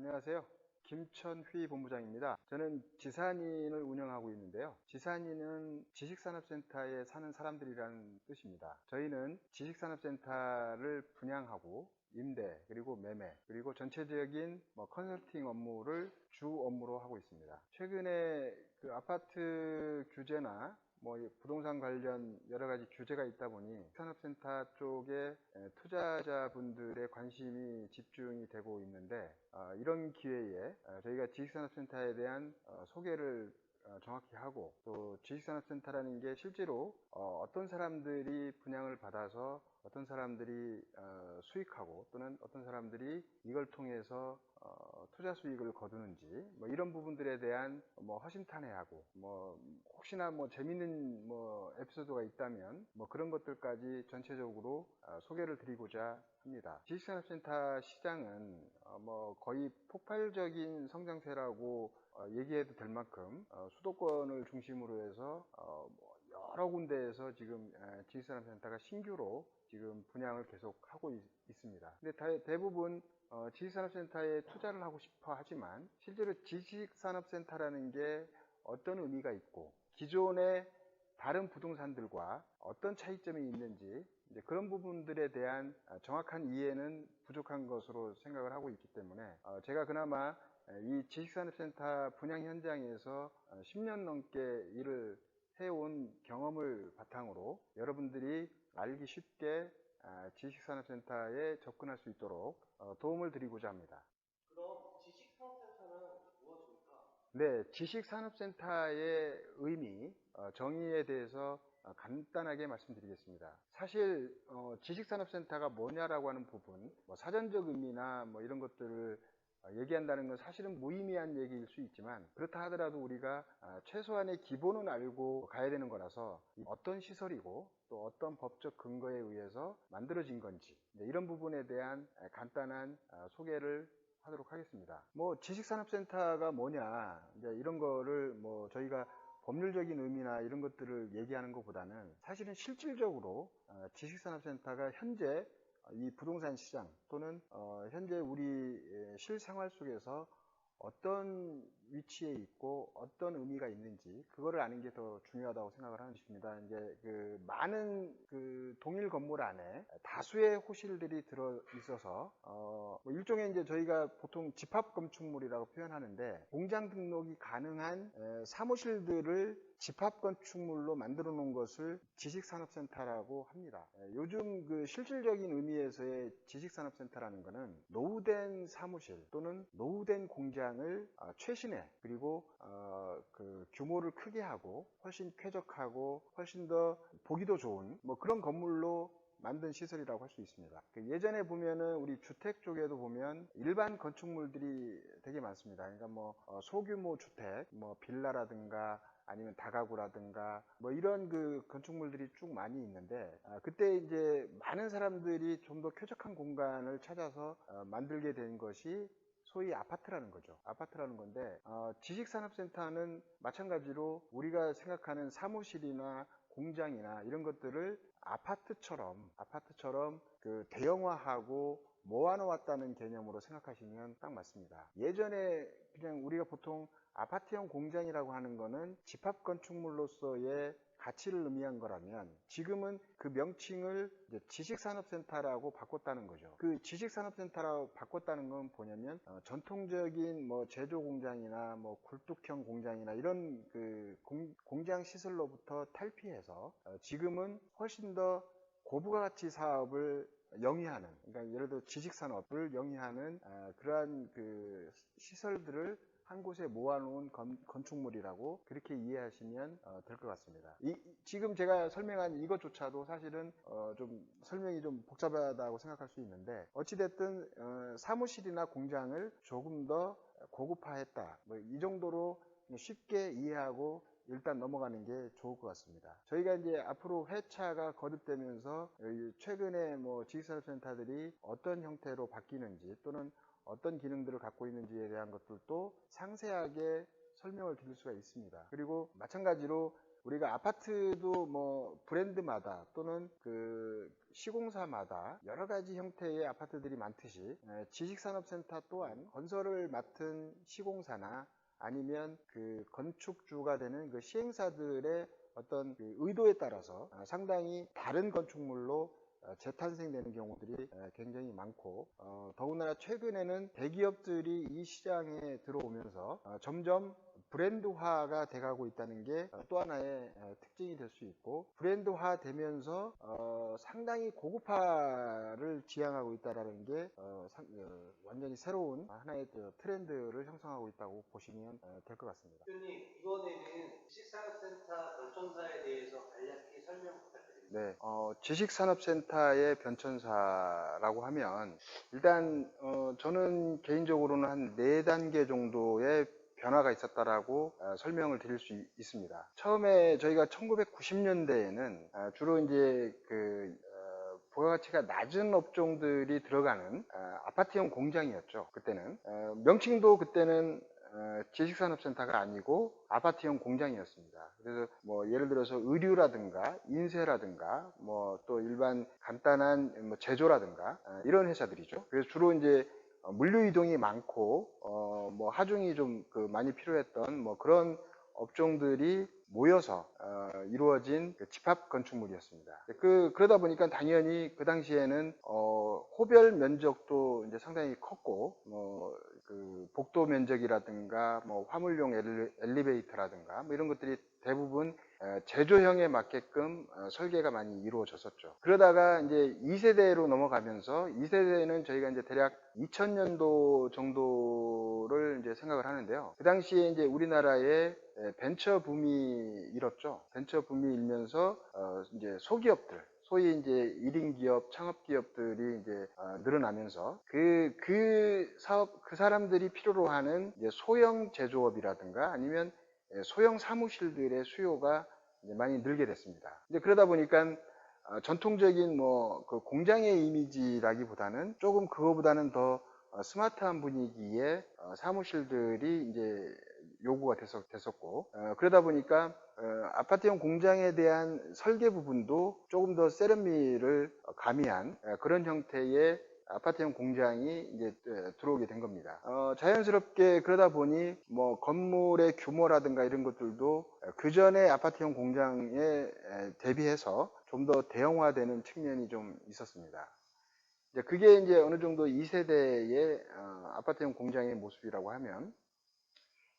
안녕하세요. 김천휘 본부장입니다. 저는 지산인을 운영하고 있는데요. 지산인은 지식산업센터에 사는 사람들이라는 뜻입니다. 저희는 지식산업센터를 분양하고 임대, 그리고 매매, 그리고 전체적인 컨설팅 업무를 주 업무로 하고 있습니다. 최근에 그 아파트 규제나 부동산 관련 여러 가지 규제가 있다 보니 산업센터 쪽에 투자자분들의 관심이 집중이 되고 있는데, 이런 기회에 저희가 지식산업센터에 대한 소개를 정확히 하고, 또 지식산업센터라는 게 실제로 어떤 사람들이 분양을 받아서 어떤 사람들이 수익하고, 또는 어떤 사람들이 이걸 통해서 투자 수익을 거두는지, 이런 부분들에 대한 허심탄회하고, 혹시나 재밌는 에피소드가 있다면 그런 것들까지 전체적으로 소개를 드리고자 합니다. 지식산업센터 시장은 거의 폭발적인 성장세라고 얘기해도 될 만큼 수도권을 중심으로 해서 여러 군데에서 지금 지식산업센터가 신규로 지금 분양을 계속 하고 있습니다. 근데 대부분 지식산업센터에 투자를 하고 싶어 하지만, 실제로 지식산업센터라는 게 어떤 의미가 있고 기존의 다른 부동산들과 어떤 차이점이 있는지, 이제 그런 부분들에 대한 정확한 이해는 부족한 것으로 생각을 하고 있기 때문에, 제가 그나마 이 지식산업센터 분양 현장에서 10년 넘게 일을 해온 경험을 바탕으로 여러분들이 알기 쉽게 지식산업센터에 접근할 수 있도록 도움을 드리고자 합니다. 그럼 지식산업센터는 무엇입니까? 네, 지식산업센터의 의미, 정의에 대해서 간단하게 말씀드리겠습니다. 사실 지식산업센터가 뭐냐라고 하는 부분, 사전적 의미나 이런 것들을 얘기한다는 건 사실은 무의미한 얘기일 수 있지만, 그렇다 하더라도 우리가 최소한의 기본은 알고 가야 되는 거라서, 어떤 시설이고 또 어떤 법적 근거에 의해서 만들어진 건지, 이런 부분에 대한 간단한 소개를 하도록 하겠습니다. 지식산업센터가 뭐냐, 이제 이런 거를 저희가 법률적인 의미나 이런 것들을 얘기하는 것보다는, 사실은 실질적으로 지식산업센터가 현재 이 부동산 시장 또는 현재 우리 실생활 속에서 어떤 위치에 있고 어떤 의미가 있는지, 그거를 아는 게 더 중요하다고 생각을 하는 것입니다. 이제 그 많은 그 동일 건물 안에 다수의 호실들이 들어 있어서 일종의 이제 저희가 보통 집합 건축물이라고 표현하는데, 공장 등록이 가능한 사무실들을 집합 건축물로 만들어 놓은 것을 지식산업센터라고 합니다. 요즘 그 실질적인 의미에서의 지식산업센터라는 것은 노후된 사무실 또는 노후된 공장을 최신의, 그리고 그 규모를 크게 하고 훨씬 쾌적하고 훨씬 더 보기도 좋은 그런 건물로 만든 시설이라고 할 수 있습니다. 예전에 보면은 우리 주택 쪽에도 보면 일반 건축물들이 되게 많습니다. 그러니까 소규모 주택, 빌라라든가 아니면 다가구라든가 이런 그 건축물들이 쭉 많이 있는데, 그때 이제 많은 사람들이 좀 더 쾌적한 공간을 찾아서 만들게 된 것이 소위 아파트라는 거죠. 아파트라는 건데, 지식산업센터는 마찬가지로 우리가 생각하는 사무실이나 공장이나 이런 것들을 아파트처럼 그 대형화하고 모아놓았다는 개념으로 생각하시면 딱 맞습니다. 예전에 그냥 우리가 보통 아파트형 공장이라고 하는 거는 집합 건축물로서의 가치를 의미한 거라면, 지금은 그 명칭을 지식산업센터라고 바꿨다는 거죠. 그 지식산업센터라고 바꿨다는 건 뭐냐면, 전통적인 제조 공장이나 굴뚝형 공장이나 이런 그 공장 시설로부터 탈피해서 지금은 훨씬 더 고부가 가치 사업을 영위하는, 그러니까 예를 들어 지식산업을 영위하는 그러한 그 시설들을 한 곳에 모아놓은 건축물이라고 그렇게 이해하시면 될 것 같습니다. 지금 제가 설명한 이것조차도 사실은 좀 설명이 좀 복잡하다고 생각할 수 있는데, 어찌됐든 사무실이나 공장을 조금 더 고급화했다, 이 정도로 쉽게 이해하고 일단 넘어가는 게 좋을 것 같습니다. 저희가 이제 앞으로 회차가 거듭되면서 최근에 지식산업센터들이 어떤 형태로 바뀌는지 또는 어떤 기능들을 갖고 있는지에 대한 것들도 상세하게 설명을 드릴 수가 있습니다. 그리고 마찬가지로 우리가 아파트도 뭐 브랜드마다 또는 그 시공사마다 여러 가지 형태의 아파트들이 많듯이 지식산업센터 또한 건설을 맡은 시공사나 아니면 그 건축주가 되는 그 시행사들의 어떤 그 의도에 따라서 상당히 다른 건축물로 재탄생되는 경우들이 굉장히 많고, 더군다나 최근에는 대기업들이 이 시장에 들어오면서 점점 브랜드화가 돼가고 있다는 게 또 하나의 특징이 될 수 있고, 브랜드화 되면서 상당히 고급화를 지향하고 있다는 게 완전히 새로운 하나의 트렌드를 형성하고 있다고 보시면 될 것 같습니다. 대표님, 이번에는 지식산업센터 변천사에 대해서 간략히 설명 부탁드립니다. 네, 지식산업센터의 변천사라고 하면 일단 저는 개인적으로는 한 4단계 정도의 변화가 있었다라고 설명을 드릴 수 있습니다. 처음에 저희가 1990년대에는 주로 이제 그 부가가치가 낮은 업종들이 들어가는 아파트형 공장이었죠. 그때는 명칭도 그때는 지식산업센터가 아니고 아파트형 공장이었습니다. 그래서 뭐 예를 들어서 의류라든가 인쇄라든가 뭐 또 일반 간단한 뭐 제조라든가 이런 회사들이죠. 그래서 주로 이제 물류 이동이 많고 뭐 하중이 좀 그 많이 필요했던 뭐 그런 업종들이 모여서 이루어진 그 집합 건축물이었습니다. 그러다 보니까 당연히 그 당시에는 호별 면적도 이제 상당히 컸고 그 복도 면적이라든가 뭐 화물용 엘리베이터라든가 뭐 이런 것들이 대부분 제조형에 맞게끔 설계가 많이 이루어졌었죠. 그러다가 이제 2세대로 넘어가면서 2세대는 저희가 이제 대략 2000년도 정도를 이제 생각을 하는데요. 그 당시에 이제 우리나라의 벤처 붐이 일었죠. 벤처 붐이 일면서 이제 소기업들, 소위 이제 1인 기업, 창업 기업들이 이제 늘어나면서 그 사람들이 필요로 하는 이제 소형 제조업이라든가 아니면 소형 사무실들의 수요가 이제 많이 늘게 됐습니다. 이제 그러다 보니까 전통적인 뭐 그 공장의 이미지라기보다는 조금 그거보다는 더 스마트한 분위기의 사무실들이 이제 요구가 됐었고, 그러다 보니까 아파트형 공장에 대한 설계 부분도 조금 더 세련미를 가미한 그런 형태의 아파트형 공장이 이제 들어오게 된 겁니다. 자연스럽게 그러다 보니 뭐 건물의 규모라든가 이런 것들도 그 전에 아파트형 공장에 대비해서 좀 더 대형화되는 측면이 좀 있었습니다. 그게 이제 어느 정도 2세대의 아파트형 공장의 모습이라고 하면,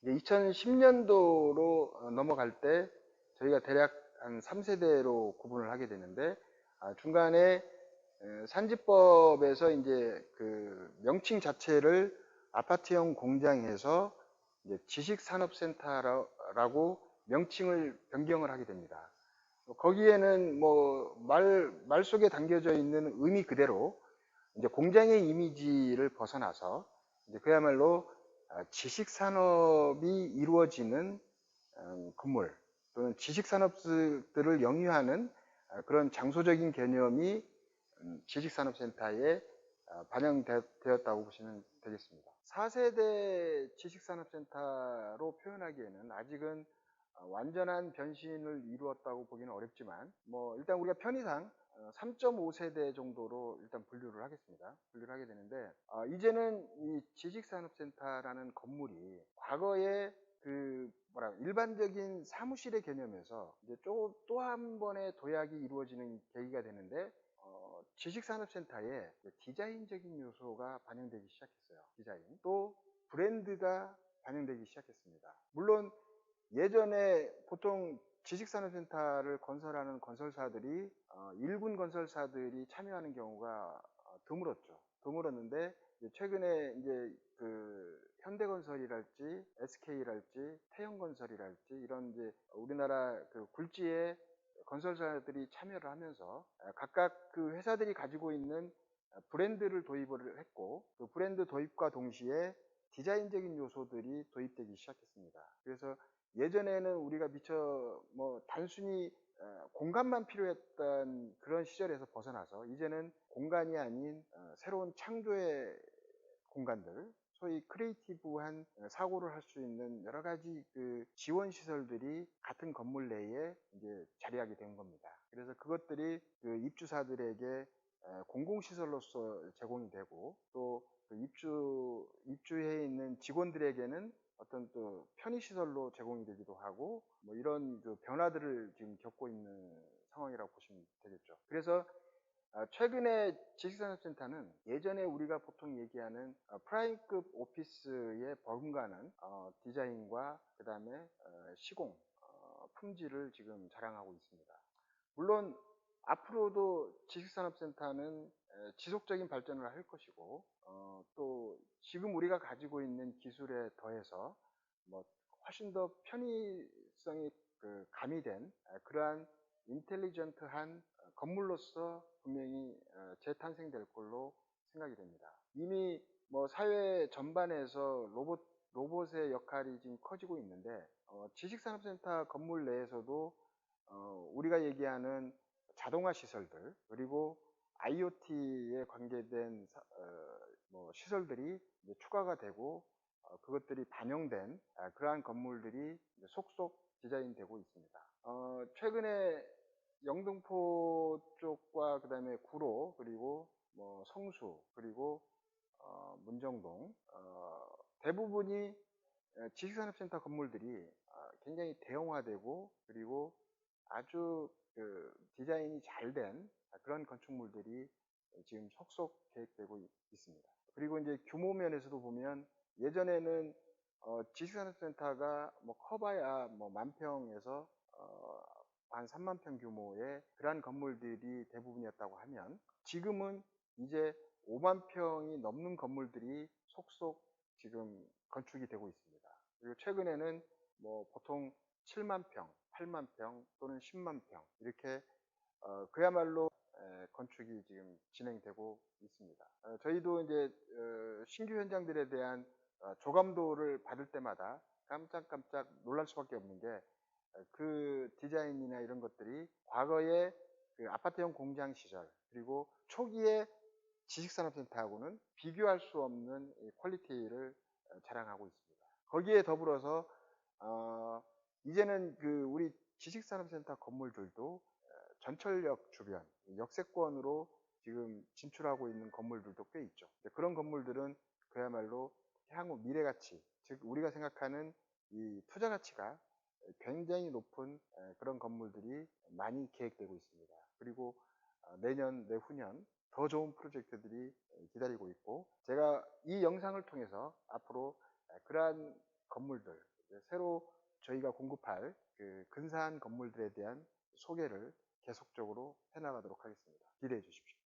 이제 2010년도로 넘어갈 때 저희가 대략 한 3세대로 구분을 하게 되는데, 중간에 산지법에서 이제 그 명칭 자체를 아파트형 공장에서 이제 지식산업센터라고 명칭을 변경을 하게 됩니다. 거기에는 뭐 말 속에 담겨져 있는 의미 그대로 이제 공장의 이미지를 벗어나서 이제 그야말로 지식산업이 이루어지는 건물 또는 지식산업들을 영위하는 그런 장소적인 개념이 지식산업센터에 반영되었다고 보시면 되겠습니다. 4세대 지식산업센터로 표현하기에는 아직은 완전한 변신을 이루었다고 보기는 어렵지만, 뭐 일단 우리가 편의상 3.5세대 정도로 일단 분류를 하겠습니다. 분류를 하게 되는데, 이제는 이 지식산업센터라는 건물이 과거에 그 일반적인 사무실의 개념에서 이제 또 한 번의 도약이 이루어지는 계기가 되는데, 지식산업센터에 디자인적인 요소가 반영되기 시작했어요. 디자인. 또 브랜드가 반영되기 시작했습니다. 물론 예전에 보통 지식산업센터를 건설하는 건설사들이 일군 건설사들이 참여하는 경우가 드물었는데 최근에 이제 그 현대건설이랄지 SK랄지 태형건설이랄지 이런 이제 우리나라 그 굴지의 건설사들이 참여를 하면서 각각 그 회사들이 가지고 있는 브랜드를 도입을 했고, 그 브랜드 도입과 동시에 디자인적인 요소들이 도입되기 시작했습니다. 그래서 예전에는 우리가 미처 뭐 단순히 공간만 필요했던 그런 시절에서 벗어나서 이제는 공간이 아닌 새로운 창조의 공간들, 소위 크리에이티브한 사고를 할 수 있는 여러 가지 그 지원 시설들이 같은 건물 내에 이제 자리하게 된 겁니다. 그래서 그것들이 그 입주사들에게 공공시설로서 제공이 되고 또 그 입주해 있는 직원들에게는 어떤 또 편의시설로 제공이 되기도 하고 뭐 이런 그 변화들을 지금 겪고 있는 상황이라고 보시면 되겠죠. 그래서 최근에 지식산업센터는 예전에 우리가 보통 얘기하는 프라임급 오피스에 버금가는 디자인과 그 다음에 시공, 품질을 지금 자랑하고 있습니다. 물론 앞으로도 지식산업센터는 지속적인 발전을 할 것이고 또 지금 우리가 가지고 있는 기술에 더해서 뭐 훨씬 더 편의성이 그 가미된 그러한 인텔리전트한 건물로서 분명히 재탄생될 걸로 생각이 됩니다. 이미 뭐 사회 전반에서 로봇의 역할이 지금 커지고 있는데 지식산업센터 건물 내에서도 우리가 얘기하는 자동화 시설들 그리고 IoT에 관계된 뭐 시설들이 이제 추가가 되고 그것들이 반영된 그러한 건물들이 속속 디자인되고 있습니다. 최근에 영등포 쪽과 그 다음에 구로 그리고 뭐 성수 그리고 문정동 대부분이 지식산업센터 건물들이 굉장히 대형화되고 그리고 아주 그 디자인이 잘 된 그런 건축물들이 지금 속속 계획되고 있습니다. 그리고 이제 규모 면에서도 보면 예전에는 지식산업센터가 뭐 커봐야 뭐 만평에서 한 3만 평 규모의 그러한 건물들이 대부분이었다고 하면 지금은 이제 5만 평이 넘는 건물들이 속속 지금 건축이 되고 있습니다. 그리고 최근에는 뭐 보통 7만 평, 8만 평 또는 10만 평 이렇게 그야말로 건축이 지금 진행되고 있습니다. 저희도 이제 신규 현장들에 대한 조감도를 받을 때마다 깜짝깜짝 놀랄 수밖에 없는 게 그 디자인이나 이런 것들이 과거의 그 아파트형 공장 시절 그리고 초기의 지식산업센터하고는 비교할 수 없는 퀄리티를 자랑하고 있습니다. 거기에 더불어서 이제는 그 우리 지식산업센터 건물들도 전철역 주변 역세권으로 지금 진출하고 있는 건물들도 꽤 있죠. 그런 건물들은 그야말로 향후 미래가치, 즉 우리가 생각하는 이 투자 가치가 굉장히 높은 그런 건물들이 많이 계획되고 있습니다. 그리고 내년, 내후년 더 좋은 프로젝트들이 기다리고 있고 제가 이 영상을 통해서 앞으로 그러한 건물들, 새로 저희가 공급할 그 근사한 건물들에 대한 소개를 계속적으로 해나가도록 하겠습니다. 기대해 주십시오.